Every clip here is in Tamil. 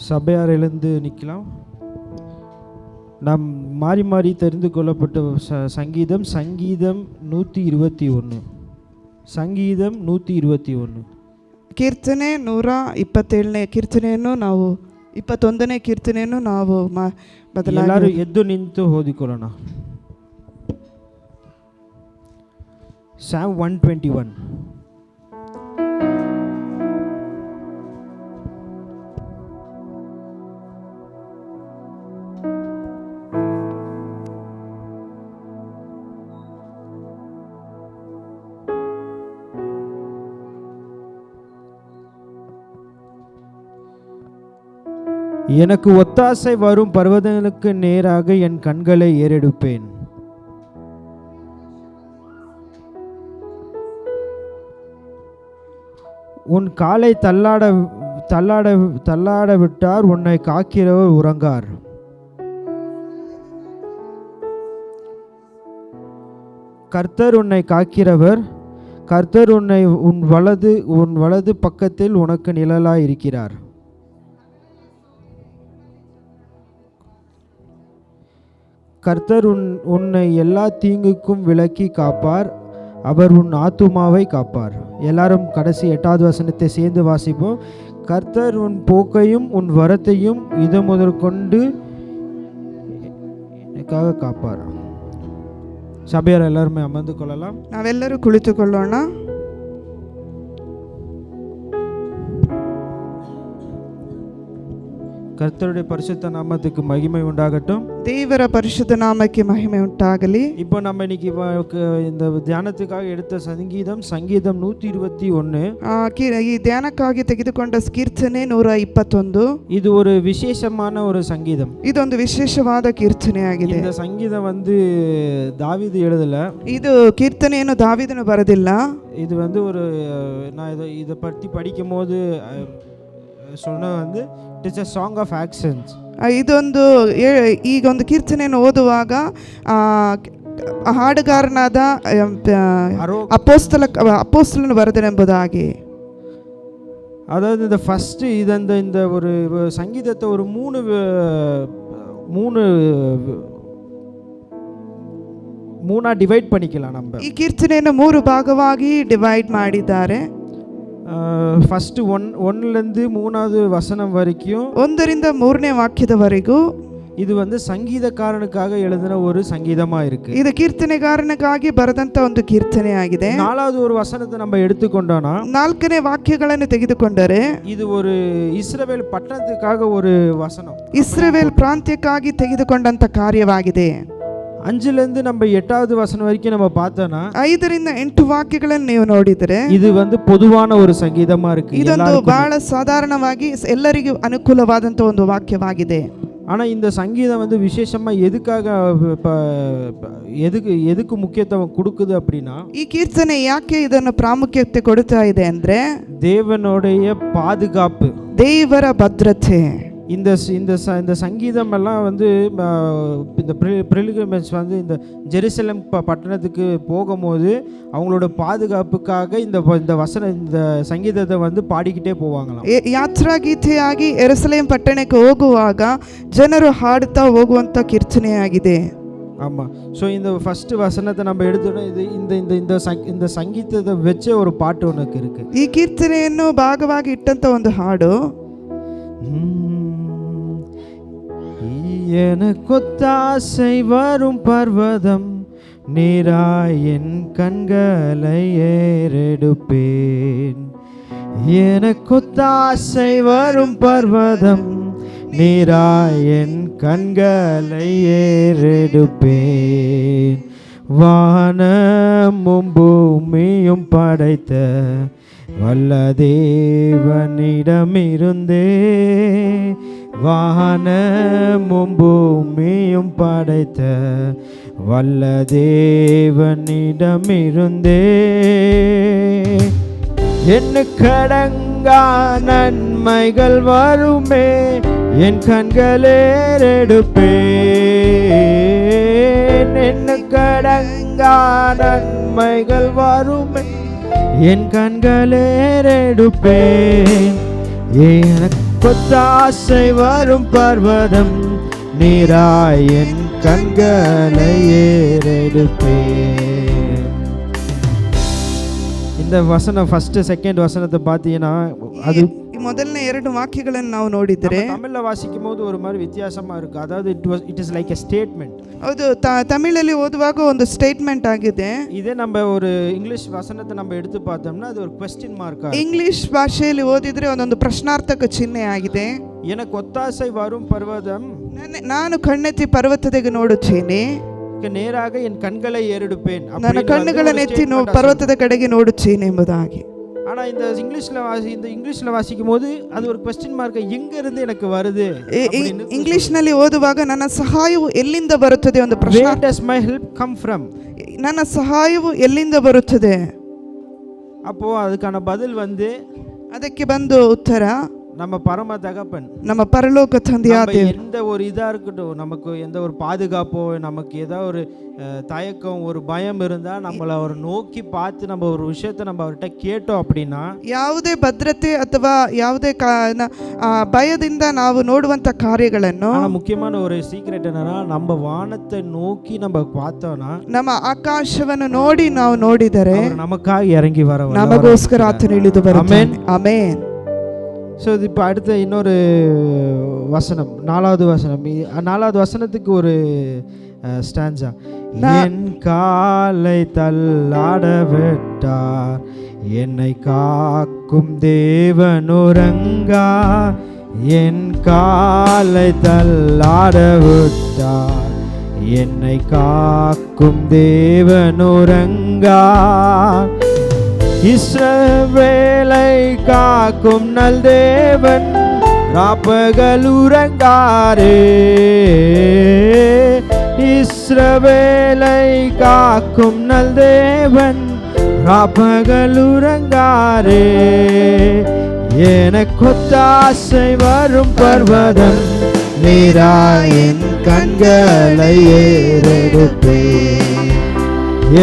சபையார் எழுந்து நிற்கலாம். நாம் மாறி மாறி தெரிந்து கொள்ளப்பட்ட சங்கீதம் 121. ಸಂಗೀತಂ 121. ಕೀರ್ತನೆ 127ನೇ ಕೀರ್ತನೆಯನ್ನು ನಾವು 21ನೇ ಕೀರ್ತನೆಯನ್ನು ನಾವು ಎಲ್ಲರೂ ಎದ್ದು ನಿಂತು ಓದಿಕೊಳ್ಳೋಣ. Psalm 121. எனக்கு ஒத்தாசை வரும் பர்வதங்களுக்கு நேராக என் கண்களை ஏறெடுப்பேன். உன் காலை தள்ளாட விட்டார், உன்னை காக்கிறவர் உறங்கார். கர்த்தர் உன்னை காக்கிறவர், கர்த்தர் உன் வலது பக்கத்தில் உனக்கு நிழலாய் இருக்கிறார். கர்த்தர் உன்னை எல்லா தீங்குக்கும் விலக்கி காப்பார், அவர் உன் ஆத்துமாவை காப்பார். எல்லாரும் கடைசி 8வது வசனத்தை சேர்ந்து வாசிப்போம். கர்த்தர் உன் போக்கையும் உன் வரத்தையும் இது முதற்கொண்டு எனக்காக காப்பார். சபையார் எல்லாருமே அமர்ந்து கொள்ளலாம். ನಾವೆಲ್ಲರೂ ಕುಳಿತುಕೊಳ್ಳೋಣ. கர்த்தருடைய பரிசுத்த நாமத்துக்கு மகிமை உண்டாகட்டும். ದೇವರ ಪರಿಶುದ್ಧ ನಾಮಕ್ಕೆ ಮಹಿಮೆ ಉಂಟಾಗಲಿ. இப்போ நம்ம இன்னைக்கு இந்த தியானத்துக்காக எடுத்த சங்கீதம் 121. ಈ ಧ್ಯಾನಕ್ಕಾಗಿ ತೆಗೆದುಕೊಂಡ ಕೀರ್ತನೆ 121. இது ஒரு விசேஷமான ஒரு சங்கீதம். ಇದೊಂದು ವಿಶೇಷವಾದ ಕೀರ್ತನೆಯಾಗಿದೆ. இந்த சங்கீதம் தாவீது எழுதல. ಇದು ಕೀರ್ತನೆಯನ್ನು ದಾವೀದನು ಬರೆದಿಲ್ಲ. இது ஒரு நான் இதை பற்றி படிக்கும்போது சொன்ன it's a song of actions. ಇದೊಂದು ಈಗ ಒಂದು ಕೀರ್ತನೆಯನ್ನು ಓದುವಾಗ ಹಾಡುಗಾರನಾದ ಅಪೋಸ್ತಲನು ಬರೆದನೆಂಬುದಾಗಿ. அதாவது இந்த ஃபர்ஸ்ட் இந்த ஒரு சங்கீதத்தை ஒரு மூணா டிவைட் பண்ணிக்கலாம். நம்ம ಈ ಕೀರ್ತನೆಯನ್ನು 3 ಭಾಗವಾಗಿ ಡಿವೈಡ್ ಮಾಡಿದ್ದಾರೆ. ಫಸ್ಟ್ 1லேருந்து 3வது வசனம் வரைக்கும் 1ರಿಂದ 3ನೇ ವಾಕ್ಯದವರೆಗೂ இது சங்கீதக்காரனுக்காக எழுதின ஒரு சங்கீதமா இருக்கு. இது கீರ್ತನೆಗಾರನಿಗಾಗಿ ಬರೆದಂತ ಒಂದು ಕೀರ್ತನೆ ಆಗಿದೆ. 4வது ஒரு வசனத்தை நம்ம எடுத்துக்கொண்டோம்னா 4ನೇ ವಾಕ್ಯಗಳನ್ನು ತೆಗೆದುಕೊಂಡರೆ இது ஒரு இஸ்ரவேல் ಪಟ್ಟಣத்துக்காக ஒரு வசனம், ಇಸ್ರಾಯೇಲ್ ಪ್ರಾಂತ್ಯಕ್ಕಾಗಿ ತೆಗೆದುಕೊಂಡಂತ ಕಾರ್ಯವಾಗಿದೆ. 5லேருந்து நம்ம 8வது வசனம் வரைக்கும் நம்ம பார்த்தோம்னா 5ರಿಂದ 8 ವಾಕ್ಯಗಳನ್ನು ನೀವು ನೋಡಿದರೆ இது பொதுவான ஒரு சங்கீதமா இருக்கு. ಇದೊಂದು ಬಹಳ ಸಾಧಾರಣವಾಗಿ ಎಲ್ಲರಿಗೂ ಅನುಕೂಲವಾದಂತ ಒಂದು ವಾಕ್ಯವಾಗಿದೆ. ஆனா இந்த சங்கீதம் விசேஷமா எதுக்கு முக்கியத்துவம் கொடுக்குது அப்படின்னா, ಈ ಕೀರ್ತನೆ ಯಾಕೆ ಇದನ್ನು ಪ್ರಾಮುಖ್ಯತೆ ಕೊಡ್ತಾ ಇದೆ ಅಂದ್ರೆ தேவனுடைய பாதுகாப்பு, ದೇವರ ಭದ್ರತೆ. இந்த சங்கீதம் எல்லாம் இந்த பிரிலிகிரிமேஜ் இந்த ஜெருசலேம் பட்டணத்துக்கு போகும்போது அவங்களோட பாதுகாப்புக்காக இந்த சங்கீதத்தை பாடிக்கிட்டே போவாங்களாம். ಯಾತ್ರಾ ಗೀತೆಯಾಗಿ ಯೆರೂಸಲೇಮ್ ಪಟ್ಟಣಕ್ಕೆ ಹೋಗುವಾಗ ಜನರು ಹಾಡುತ್ತಾ ಹೋಗುವಂತ ಕೀರ್ತನೆಯಾಗಿದೆ. ஆமாம். ஸோ இந்த ஃபர்ஸ்ட் வசனத்தை நம்ம எடுத்தோன்னா இந்த சங்கீதத்தை வச்ச ஒரு பாட்டு ஒன்று இருக்கு. ಈ ಕೀರ್ತನೆಯನ್ನು ಭಾಗವಾಗಿ ಇಟ್ಟಂತ ಒಂದು ಹಾಡು, எனக்கொத்தாசை வரும் பர்வதம் நேராய் என் கண்களை ஏறெடுப்பேன். எனக்கொத்தாசை வரும் பர்வதம் நேராய் என் கண்களை ஏறெடுப்பேன். வானமும் பூமியும் படைத்த வல்ல தேவனிடமிருந்தே, வானமும் பூமியும் படைத்த வல்ல தேவனிடமிருந்தே, எண்ணுக்கடங்கா நன்மைகள் வருமே, என் கண்களேறெடுப்பேன். எண்ணுக்கடங்கா நன்மைகள் வருமே, என் கண்களேறெடுப்பேன். எனக்கு கொத்தாசை வரும் பர்வதம் நீராய் என் கண்களை ஏறெடுப்பேன். இந்த வசனம் ஃபர்ஸ்ட் செகண்ட் வசனத்தை பார்த்தீங்கன்னா அது ಈ ಮೊದಲನೇ 2 ವಾಕ್ಯಗಳನ್ನು ನಾವು ನೋಡಿದರೆ தமிழ்ல வாசிக்கும் போது ஒரு மாதிரி வித்தியாசமா இருக்கு. அதாவது it is like a statement. ಹೌದು, ತಮಿಳಲ್ಲಿ ಓದುವಾಗ ಒಂದು ಸ್ಟೇಟ್ಮೆಂಟ್ ಆಗಿದೆ. இதே நம்ம ஒரு இங்கிலீஷ் வசனத்தை நம்ம எடுத்து பார்த்தோம்னா அது ஒரு ಕ್ವೆಶ್ಚನ್ ಮಾರ್ಕ್. ಇಂಗ್ಲಿಷ್ ಭಾಷೆಯಲ್ಲಿ ಓದಿದ್ರೆ ಒಂದೊಂದು ಪ್ರಶ್ನಾರ್ಥಕ ಚಿಹ್ನೆ ಆಗಿದೆ. எனக்கு ஒத்தாசை வரும் பர்வதம் ನಾನು ಕಣ್ಣೆತ್ತಿ ಪರ್ವತದೆಗೆ ನೋಡುತ್ತೇನೆ, நேராக என் கண்களை ஏறெடுப்பேன். ನನ್ನ ಕಣ್ಣುಗಳನ್ನು ಎತ್ತಿ ಪರ್ವತದ ಕಡೆಗೆ ನೋಡುತ್ತೇನೆ ಎಂಬುದಾಗಿ. ஆனா இந்த இங்கிலீஷ்ல வாசிக்கும் போது அது ஒரு ಕ್ವೆಶ್ಚನ್ ಮಾರ್ಕ್. எங்க இருந்து எனக்கு வருது? ಇಂಗ್ಲಿಷ್ ನಲ್ಲಿ ಓದುವಾಗ ನನ್ನ ಸಹಾಯವು ಎಲ್ಲಿಂದ ಬರುತ್ತದೆ ಒಂದು ಪ್ರಶ್ನೆ. Where does my help come from? ನನ್ನ ಸಹಾಯವು ಎಲ್ಲಿಂದ ಬರುತ್ತದೆ? அப்போ அதுக்கான பதில் வந்து ಅದಕ್ಕೆ ಬಂದು ಉತ್ತರ நம்ம பரம தகப்பன், ನಮ್ಮ ಪರಲೋಕ ತಂದೆಯಾದ ದೇವರು. எந்த ஒரு இதா இருக்கட்டும், நமக்கு எந்த ஒரு பாதுகாப்போ, நமக்கு ஏதோ ஒரு தயக்கம், ஒரு பயம் இருந்தா நம்மள அவர் நோக்கி பார்த்து நம்ம ஒரு விஷயத்தை நம்ம அவர்கிட்ட கேட்டோம் அப்படின்னா, ಯಾವುದೇ ಭದ್ರತೆ ಅಥವಾ ಯಾವುದೇ ಭಯದಿಂದ ನಾವು ನೋಡುವಂತ ಕಾರ್ಯಗಳನ್ನು, ஆனா முக்கியமான ஒரு சீக்ரெட் என்னன்னா, நம்ம வானத்தை நோக்கி நம்ம பார்த்தோம்னா, ನಮ್ಮ ಆಕಾಶವನ್ನು ನೋಡಿ ನಾವು ನೋಡಿದರೆ நமக்காக இறங்கி வர ನಮಗೋಸ್ಕರ ಆತನು ಇಳಿದು ಬರುತ್ತಾನೆ. ಆಮೆನ್. ஸோ இது இப்போ அடுத்த இன்னொரு வசனம், 4வது வசனம். 4வது வசனத்துக்கு ஒரு ஸ்டான்ஸா. என் காலை தள்ளாட விட்டார், என்னை காக்கும் தேவனுரங்கா. என் காலை தள்ளாட விட்டார், என்னை காக்கும் தேவனுரங்கா. இஸ்ரவேலை காக்கும் நல் தேவன் ராப்பகல் உறங்காரே. இஸ்ரவேலை காக்கும் நல் தேவன் ராப்பகல் உறங்காரே. எனக்கொத்தாசை வரும் பர்வதம் நீராயின் கண்களை ஏறெடுப்பேன்.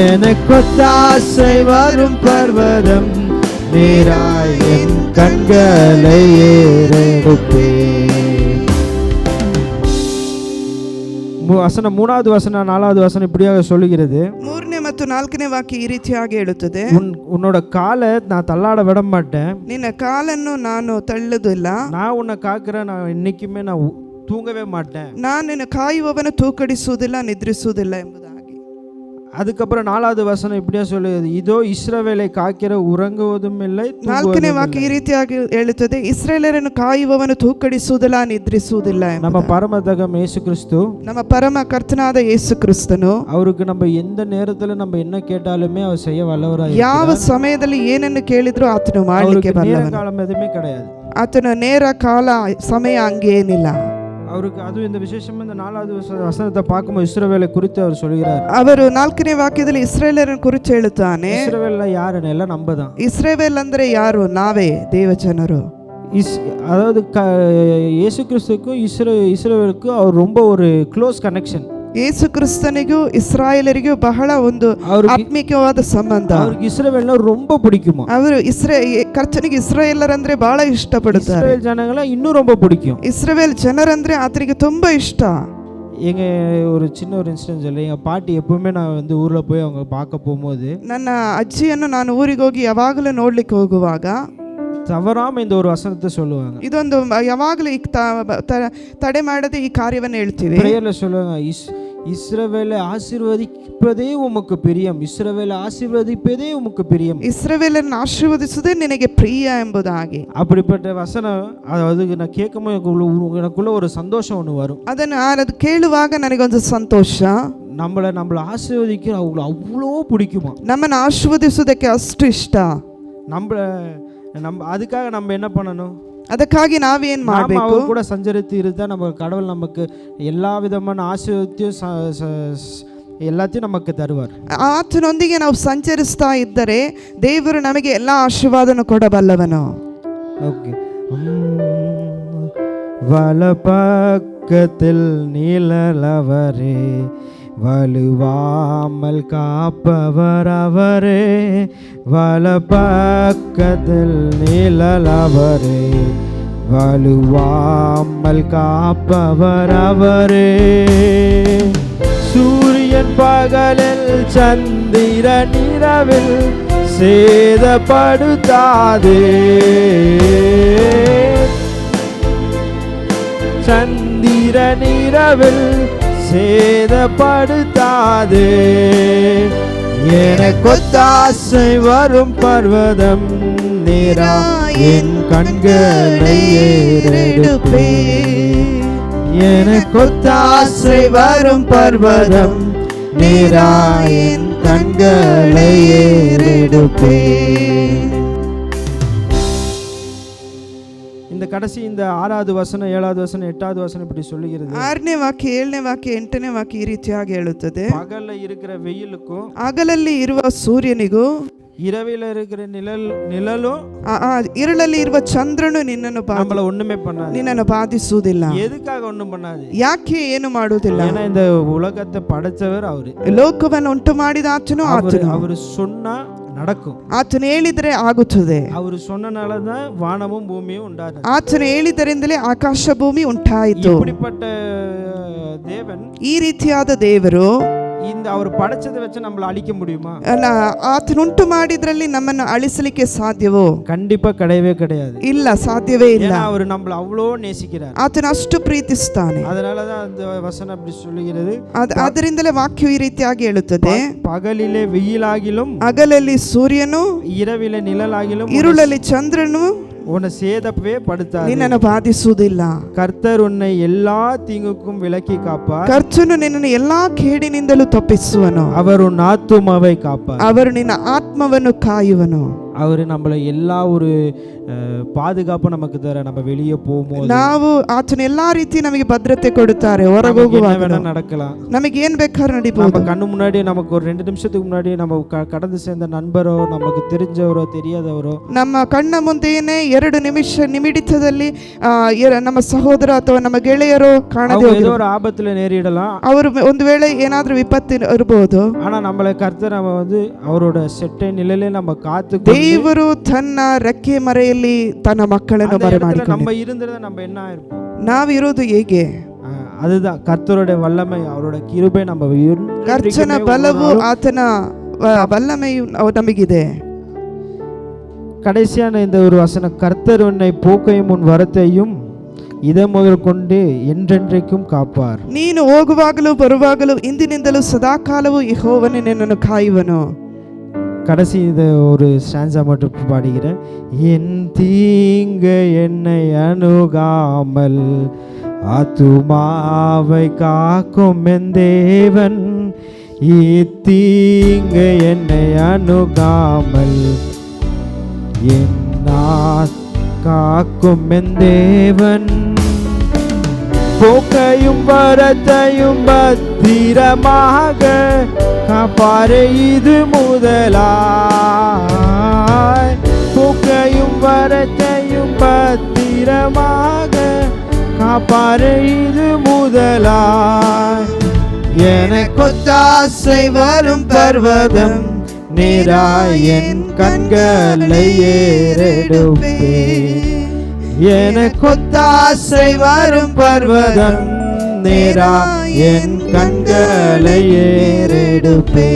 எனக்கொத்தாசை வரும் பர்வதம் நீராய் என் கண்களை ஏறெடுப்பேன். வசனம் 3வது வசனம் 4வது வசனம் இப்படியாக சொல்லுகிறது. 3ನೇ ಮತ್ತು 4ನೇ ವಾಕ್ಯ ಈ ರೀತಿಯಾಗಿ ಹೇಳುತ್ತದೆ. உன்னோட காலை நான் தள்ளாட விட மாட்டேன், ನಿನ್ನ ಕಾಲನ್ನು ನಾನು ತಳ್ಳುವುದಿಲ್ಲ. நான் உன்னை காக்கிறேன், நான் இன்னைக்குமே நான் தூங்கவே மாட்டேன். ನಾನು ನಿನ್ನ ಕಾಯುವವನು ತೂಕಡಿಸುವುದಿಲ್ಲ, ನಿದ್ರಿಸುವುದಿಲ್ಲ ಎಂಬುದಾಗಿ. அதுக்கப்புறம் 4வது வசனம் இப்படியா சொல்லுது. இதோ இஸ்ரவேலை காக்கிற உறங்குவதும் இல்லை. 4ನೇ ವಾಕ್ಯ ಈ ರೀತಿಯಾಗಿ ಹೇಳುತ್ತದೆ, ಇಸ್ರಾಯೇಲರನ್ನು ಕಾಯುವವನು ತೂಕಡಿಸುವುದಿಲ್ಲ, ನಿದ್ರಿಸುವುದಿಲ್ಲ. நம்ம பரம தகப்பன் இயேசு கிறிஸ்து, ನಮ್ಮ ಪರಮ ಕರ್ತನಾದ ಯೇಸು ಕ್ರಿಸ್ತನು, அவருக்கு நம்ம எந்த நேரத்துல நம்ம என்ன கேட்டாலுமே அவர் செய்ய வல்லவராய். ಯಾವ ಸಮಯದಲ್ಲಿ ಏನನ್ನು ಕೇಳಿದ್ರು ಆತನು ಮಾಡಲಿಕ್ಕೆ ಬಲ್ಲವನು. காலம் எதுவுமே கிடையாது. ಆತನ ನೇರ ಕಾಲ ಸಮಯ ಹಂಗೇನಿಲ್ಲ அவருக்கு. அதுவும் இந்த விசேஷம் இந்த 4வது வசனத்தை பார்க்கும்போது இஸ்ரவேலை குறித்து அவர் சொல்கிறார். ಅವರು 4ನೇ ವಾಕ್ಯದಲ್ಲಿ ಇಸ್ರಾಯೇಲರನ್ನು ಕುರಿತು ಹೇಳುತ್ತಾನೆ. இஸ்ரவேல் யாருன்னு எல்லாம் நம்ம தான். ಇಸ್ರಾಯೇಲ್ ಅಂದ್ರೆ ಯಾರು? ನಾವೇ ದೇವಜನರು. அதாவது இயேசு கிறிஸ்துக்கும் இஸ்ரவேலுக்கும் அவர் ரொம்ப ஒரு க்ளோஸ் கனெக்ஷன். ಯೇಸು ಕ್ರಿಸ್ತನಿಗೂ ಇಸ್ರಾಯೇಲರಿಗೂ ಬಹಳ ಒಂದು ಆತ್ಮಿಕವಾದ ಸಂಬಂಧ. அவருக்கு இஸ்ரவேல்னா ரொம்ப பிடிக்குமா. ಅವರು ಕರ್ತನಿಗೆ ಇಸ್ರಾಯೇಲರ್ ಅಂದ್ರೆ ಬಹಳ ಇಷ್ಟಪಡುತ್ತಾರೆ. இஸ்ரவேல் ஜனங்களை இன்னும் ரொம்ப பிடிக்கும். ಇಸ್ರಾಯೇಲ್ ಜನರಂದ್ರೆ ಆತನಿಗೆ ತುಂಬಾ ಇಷ್ಟ. எங்க ஒரு சின்ன ஒரு இன்சிடென்ட் சொல்லி, எங்கள் பாட்டி எப்பவுமே நான் வந்து ஊரில் போய் அவங்க பார்க்க போகும்போது, ನನ್ನ ಅಜ್ಜಿಯನ್ನು ನಾನು ಊರಿಗೆ ಹೋಗಿ ಯಾವಾಗಲೂ ನೋಡ್ಲಿಕ್ಕೆ ಹೋಗುವಾಗ தவறாம இந்த ஒரு வசனத்தை சொல்லுவாங்க. ಇದೊಂದು ಯಾವಾಗಲೂ ತಡೆ ಮಾಡದೆ ಈ ಕಾರ್ಯವನ್ನು ಹೇಳ್ತೀವಿ. பிரேயர்ல சொல்லுவாங்க, இஸ்ரவேலை ஆசீர்வதிப்பதே உமக்கு பிரியம், இஸ்ரவேலை ஆசீர்வதிப்பதே உமக்கு பிரியம், ಇಸ್ರಾಯೇಲನ್ನು ಆಶೀರ್ವದಿಸುವುದೇ ನಿನಗೆ ಪ್ರಿಯ ಎಂಬುದಾಗಿ. அப்படிப்பட்ட வசனம் அதாவது நான் கேட்கும்போது எனக்குள்ள ஒரு சந்தோஷம் ஒன்று வரும். ಅದು ಕೇಳುವಾಗ ನನಗೊಂದು ಸಂತೋಷ. நம்மளை ஆசீர்வதிக்கிற அவ்வளோ பிடிக்குமா. ನಮ್ಮನ್ನು ಆಶೀರ್ವದಿಸುವುದಕ್ಕೆ ಅಷ್ಟು ಇಷ್ಟ. நம்ம அதுக்காக நம்ம என்ன பண்ணணும்? ಅದಕ್ಕಾಗಿ ನಾವೇನ್ ಮಾಡಬೇಕು? அவர் கூட சஞ்சரித்து இருந்தா நம்ம கடவுள் நமக்கு எல்லா விதமான ஆசீர்வாதத்தையும் எல்லாத்தையும் நமக்கு தருவார். ಆತನೊಂದಿಗೆ ನಾವು ಸಂಚರಿಸ್ತಾ ಇದ್ದರೆ ದೇವರು ನಮಗೆ ಎಲ್ಲಾ ಆಶೀರ್ವಾದವನ್ನು ಕೊಡಬಲ್ಲವನು. ஓகே. வலப்பக்கத்தில் நீலவரே, வலுவாமல் காப்பவர் அவரே. வலப்பக்கத்தில் நீலவரே, வலுவாமல் காப்பவர் அவரே. சூரியன் பகலில் சந்திரன் இரவில் சேதப்படுத்தாதே. சந்திரன் இரவில் சேதப்படுத்தாதே. எனக்கொத்தாசை வரும் பர்வதம் நேரா என் கண்களை ஏறெடுப்பே. எனக்கொத்தாசை வரும் பர்வதம் நேரா என் கண்களை ஏறெடுப்பே. இந்த கடைசி இந்த 6வது வசனம் 7வது வசனம் 8வது வசனம் இப்படி சொல்லுகிறது. 6ನೇ ವಾಕ್ಯ 7ನೇ ವಾಕ್ಯ 8ನೇ ವಾಕ್ಯ ಈ ರೀತಿಯಾಗಿ ಹೇಳುತ್ತದೆ. பகல்ல இருக்கிற வெயிலுக்கும் ಹಗಲಲ್ಲಿ ಇರುವ ಸೂರ್ಯನಿಗೂ இரவில இருக்கிற நிழலும் இருளಲ್ಲಿ ಇರುವ ಚಂದ್ರನು நம்மள ஒண்ணுமே பண்ணாது, ನಿನ್ನನ್ನು ಬಾಧಿಸುವುದಿಲ್ಲ. எதுக்காக ஒண்ணும் பண்ணாது? ಯಾಕೆ ಏನು ಮಾಡುವುದಿಲ್ಲ? ஏன்னா இந்த உலகத்தை படைச்சவர் அவரு, ಲೋಕವನ್ನು ಉಂಟು ಮಾಡಿದ ಆತನು. அவரு சொன்னா நடக்கும், ಆತನು ಹೇಳಿದರೆ ಆಗುತ್ತದೆ. அவரு சொன்னனாலதான் வானமும் பூமியும் உண்டானது. ಆತನು ಹೇಳಿದರಿಂದಲೇ ಆಕಾಶ ಭೂಮಿ ಉಂಟಾಯಿತು. இப்படிப்பட்ட தேவன், ಈ ರೀತಿಯಾದ ದೇವರು இந்த அவர் படைச்சதை வச்சு நம்மள அழிக்க முடியுமா? ಆತನು ಉಂಟು ಮಾಡಿದ್ರಲ್ಲಿ ನಮ್ಮನ್ನು ಅಳಿಸಲಿಕ್ಕೆ ಸಾಧ್ಯವೋ? கண்டிப்பா கிடையவே கிடையாது. ಇಲ್ಲ, ಸಾಧ್ಯವೇ ಇಲ್ಲ. அவர் நம்மள அவ்வளோ நேசிக்கிறார், ಆತನು ಅಷ್ಟು ಪ್ರೀತಿಸ್ತಾನೆ. அதனாலதான் அந்த வசனம் அப்படி சொல்லுகிறது. ಅದರಿಂದಲೇ ವಾಕ್ಯವು ಈ ರೀತಿಯಾಗಿ ಹೇಳುತ್ತದೆ. பகலிலே வெயிலாகிலும், ಹಗಲಲ್ಲಿ ಸೂರ್ಯನು, இரவிலே நிழலாகிலும், இருளಲ್ಲಿ ಚಂದ್ರನು உன்னை சேதப்பே படுத்தாது, ನಿನ್ನನ್ನು ಬಾಧಿಸುವುದಿಲ್ಲ. கர்த்தர் உன்னை எல்லா தீங்குக்கும் விலக்கி காப்பார். ಕರ್ತನು ನಿನ್ನನ್ನು ಎಲ್ಲಾ ಕೇಡಿನಿಂದಲೂ ತಪ್ಪಿಸುವನು. அவர் உன் ஆத்துமாவை காப்பார். ಅವರು ನಿನ್ನ ಆತ್ಮವನ್ನು ಕಾಯುವನು. அவர் நம்மள எல்லா ஒரு பாதுகாப்பு நமக்கு தர. நம்ம வெளியே போகும்போது ನಾವು ಆತನ ಎಲ್ಲಾ ರೀತಿ ನಮಗೆ ಭದ್ರತೆ ಕೊಡುತ್ತಾರೆ. ಹೊರಗೆ ಹೋಗುವಾಗ நடக்கலாம், ನಮಗೆ ಏನ್ ಬೇಕಾದ್ರೂ ನಡೀಬಹುದು. நம்ம கண்ணு முன்னாடி நமக்கு ஒரு 2 நிமிஷத்துக்கு முன்னாடி நம்ம கடந்து சேர்ந்த நண்பரோ, நமக்கு தெரிஞ்சவரோ தெரியாதவரோ, ನಮ್ಮ ಕಣ್ಣ ಮುಂದೆಯೇ 2 ನಿಮಿಷದಲ್ಲಿ ನಮ್ಮ ಸಹೋದರ ಅಥವಾ ನಮ್ಮ ಗೆಳೆಯರು ಕಾಣದೇ ஏதோ ஒரு ஆபத்துல நேரிடலாம். ಅವರು ಒಂದು ವೇಳೆ ಏನಾದ್ರೂ ವಿಪತ್ತು ಇರಬಹುದು. ஆனா நம்மளை கர்த்தர் நம்ம அவரோட செட்டை நிழலே நம்ம காத்து, ದೇವರು ತನ್ನ ರೆಕ್ಕೆ ಮರೆಯಲ್ಲಿ ತನ್ನ ಮಕ್ಕಳನ್ನು ಬರಮಾಡಿಕೊಂಡು, நம்ம இருந்திருந்தா நம்ம என்ன ஆயிருப்போம்? ನಾವಿರೋದು ಹೇಗೆ? அதுதான் கர்த்தருடைய வல்லமை, அவரோட கிருபை. நம்ம ಕರ್ತನ ಬಲವು, ಆತನ வல்லமையும் ನಮಗಿದೆ. கடைசியான இந்த ஒரு வசனம், கர்த்தர் உன்னை போக்கையும் உன் வரத்தையும் இதை முதல் கொண்டு என்றென்றைக்கும் காப்பார். ನೀನು ಹೋಗುವಾಗಲೂ ಬರುವಾಗಲೂ ಇಂದಿನಿಂದಲೂ ಸದಾಕಾಲವೂ ಯೆಹೋವನೇ ನಿನ್ನನ್ನು ಕಾಯುವನು. கடைசி இந்த ஒரு ஸ்டான்ஸா மட்டும் பாடுகிறேன். என் தீங்கு என்னை அணுகாமல் ஆத்துமாவை காக்கும் என் தேவன், இத்தீங்கு என்னை அணுகாமல் என் காக்கும் என் தேவன், போக்கையும் வரத்தையும் பத்திரமாக காப்பாரே இது முதலாய். போக்கையும் வரத்தையும் பத்திரமாக காப்பாரே இது முதலாய். எனக்கொத்தாசை வரும் பர்வதம் நேராய் என் கண்களை ஏறெடுப்பே. எனக்கொத்தாசை வரும் பர்வதம் நேரா என் கண்களை ஏறெடுப்பே.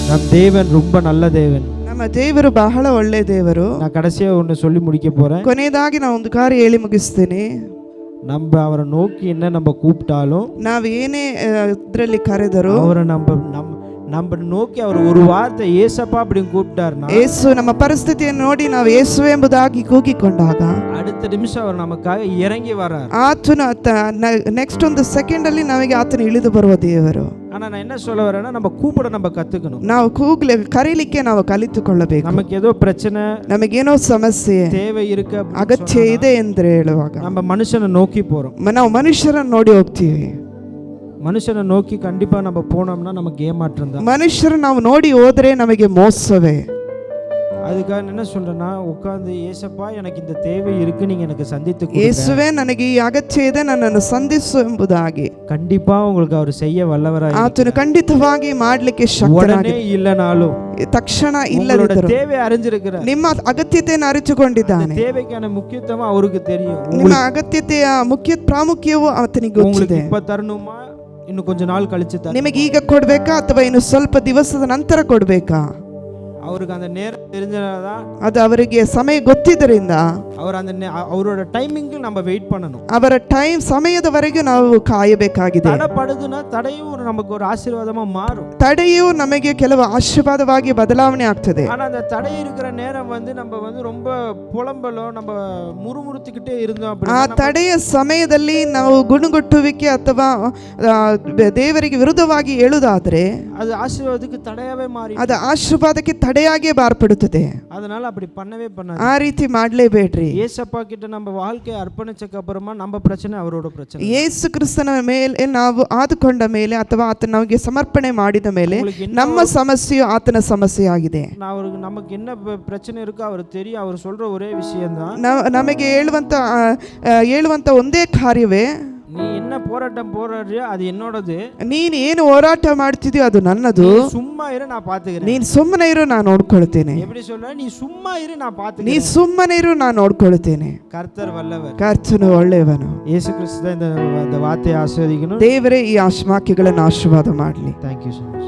நம் தேவன் ரொம்ப நல்ல தேவன். ನಮ್ಮ ದೇವರು ಬಹಳ ಒಳ್ಳೆ ದೇವರು. நான் கடைசியா ஒன்று சொல்லி முடிக்க போறேன். ಕೊನೆಯದಾಗಿ ನಾನು ಒಂದು ಕಾರ್ಯ ಹೇಳಿ ಮುಗಿಸ್ತೇನೆ. நம்ம அவரை நோக்கி என்ன நம்ம கூப்பிட்டாலும், ನಾವು ಏನೇ ಇದರಲ್ಲಿ ಕರೆದರೂ, அவரை நம்ம நோக்கி அவர் ஒரு வார்த்தை ஏசப்பா அப்படின்னு கூப்பிட்டாருன்னா, ಯೇಸು ನಮ್ಮ ಪರಿಸ್ಥಿತಿಯನ್ನು ನೋಡಿ ನಾವು ಯೇಸು ಎಂಬುದಾಗಿ ಕೂಗಿಕೊಂಡಾಗ அடுத்த நிமிஷம் அவர் நமக்காக இறங்கி வர்றார். ಆತನು ನೆಕ್ಸ್ಟ್ ಒಂದು ಸೆಕೆಂಡ್ ಅಲ್ಲಿ ನಮಗೆ ಆತನು ಇಳಿದು ಬರುವ ದೇವರು. ஆனா நான் என்ன சொல்ல வரேன்னா, நம்ம கூப்பிட நம்ம கத்துக்கணும். ನಾವು ಕರೀಲಿಕ್ಕೆ ನಾವು ಕಲಿತುಕೊಳ್ಳಬೇಕು. நமக்கு ஏதோ பிரச்சனை, ನಮಗೇನೋ ಸಮಸ್ಯೆ, தேவை இருக்கு, ಅಗತ್ಯ ಇದೆ ಎಂದು ಹೇಳುವಾಗ நம்ம ಮನುಷ್ಯனை நோக்கி போறோம். ನಾವು ಮನುಷ್ಯರನ್ನು ನೋಡಿ ಹೋಗ್ತೀವಿ. ಮನುಷ್ಯನ ನೋಕಿ ಕಂಡಿಪಾ ನಮ್ಮ போனோம்னா நமக்கு ஏமாற்றம் தான். ಮನುಷ್ಯರು ನಾವು ನೋಡಿ ಹೋದ್ರೆ ನಮಗೆ ಮೋಸವೇ. அதுக்காக நான் என்ன சொல்றேன்னா, உட்கார்ந்து ஏசப்பா எனக்கு இந்த தேவை இருக்கு, நீங்க எனக்கு சந்தித்து கொடுங்க. ಯೇಸುವೆ ನನಗೆ ಈ ಅಗತ್ಯ ಇದೆ, ನನ್ನನ್ನು ಸಂಧಿಸು ಎಂಬುದಾಗಿ கண்டிப்பா உங்களுக்கு அவர் செய்ய வல்லவராய் ಆತನು ಖಂಡಿತವಾಗಿ ಮಾಡಲಿಕ್ಕೆ உடனே ಶಕ್ತನಾಗಿದ್ದಾನೆ. இல்லனாலும் ತಕ್ಷಣ உங்களோட ಇಲ್ಲದಿದ್ದರೂ தேவை அறிஞ்சிருக்கிறார். ನಿಮ್ಮ ಅಗತ್ಯತೆಯನ್ನು ಅರಿತುಕೊಂಡಿದ್ದಾನೆ. தேவைக்கான முக்கியத்துவம் அவருக்கு தெரியும். ನಿಮ್ಮ ಅಗತ್ಯತೆಯ ಪ್ರಾಮುಖ್ಯವು ಆತನಿಗೆ உங்களுக்கு ಗೊತ್ತಿದೆ. இப்ப தரணுமா, இன்னும் கொஞ்ச நாள் கழிச்சு தரணும். ನಿಮಗೆ ಈಗ ಕೊಡ್ಬೇಕಾ ಅಥವಾ ಇನ್ನು ಸ್ವಲ್ಪ ದಿವಸದ ನಂತರ ಕೊಡ್ಬೇಕಾ? அவருக்கு அந்த நேரம் தெரிஞ்சதான், ಅದು ಅವರಿಗೆ ಸಮಯ ಗೊತ್ತಿದ್ದರಿಂದ அவர் அந்த அவரோட டைமிங்க்கு நம்ம வெயிட் பண்ணணும். ಅವರ ಸಮಯದವರೆಗೆ ನಾವು ಕಾಯಬೇಕಾಗಿದೆ. தடைப்படுதுன்னா தடையும் நமக்கு ஒரு ஆசீர்வாதமா மாறும். ತಡೆಯು ನಮಗೆ ಕೆಲವು ಆಶೀರ್ವಾದವಾಗಿ ಬದಲಾವಣೆ ಆಗ್ತದೆ. ஆனா அந்த தடை இருக்கிற நேரம் நம்ம ரொம்ப புலம்பலோ நம்ம முறுமுறுத்துக்கிட்டே இருந்தோம் ಆ அப்படின்னா, ತಡೆಯ ಸಮಯದಲ್ಲಿ ನಾವು ಗುಣಗುಟ್ಟುವಿಕೆ ಅಥವಾ ದೇವರಿಗೆ ವಿರುದ್ಧವಾಗಿ ಹೇಳುವುದಾದ್ರೆ அது ஆசீர்வாதத்துக்கு தடையாவே மாறி, ಅದು ಆಶೀರ್ವಾದಕ್ಕೆ ತಡೆಯಾಗಿ ಮಾರ್ಪಡುತ್ತದೆ. அதனால அப்படி பண்ணவே பண்ணாது. ಆ ರೀತಿ ಮಾಡಲೇಬೇಡ್ರಿ. ஏசப்பா கிட்ட நம்ம வாழ்க்கையை அர்ப்பணிச்சக்கு அப்புறமா நம்ம பிரச்சனை அவரோட பிரச்சனை. ಯೇಸು ಕ್ರಿಸ್ತನ ಮೇಲೆ ನಾವು ಆದುಕೊಂಡ ಮೇಲೆ ಅಥವಾ ಆತನ ನಮಗೆ ಸಮರ್ಪಣೆ ಮಾಡಿದ ಮೇಲೆ ನಮ್ಮ ಸಮಸ್ಯೆಯು ಆತನ ಸಮಸ್ಯೆಯಾಗಿದೆ. நமக்கு என்ன பிரச்சனை இருக்கோ அவர் தெரியும். அவர் சொல்ற ஒரே விஷயம்தான், ನಮಗೆ ಹೇಳುವಂತ ಒಂದೇ ಕಾರ್ಯವೇ, நீ என்ன போராட்டம் போராடுறியோ அது என்னோடது, ನೀನು ಏನು ಹೋರಾಟ ಮಾಡ್ತಿದ್ಯೋ ಅದು ನನ್ನದು, சும்மா இரு நான் பாத்துக்கிறேன். ನೀನು ಸುಮ್ಮನೆ ಇರು ನಾನು ನೋಡ್ಕೊಳ್ತೇನೆ. எப்படி சொல்ற, ನೀ சும்மா இரு நான் ನೀ பாத்துக்கிறேன். ಸುಮ್ಮನೆ ಇರು ನಾನು ನೋಡ್ಕೊಳ್ತೇನೆ. கர்த்தர் வல்லவர். ಕರ್ತನು ಒಳ್ಳೆಯವನು. இயேசு கிறிஸ்து இந்த வார்த்தையை ஆசீர்வதிக்கணும். ದೇವರೇ ಈ ವಾಕ್ಯಗಳನ್ನು ಆಶೀರ್ವಾದ ಮಾಡಲಿ. Thank you so much.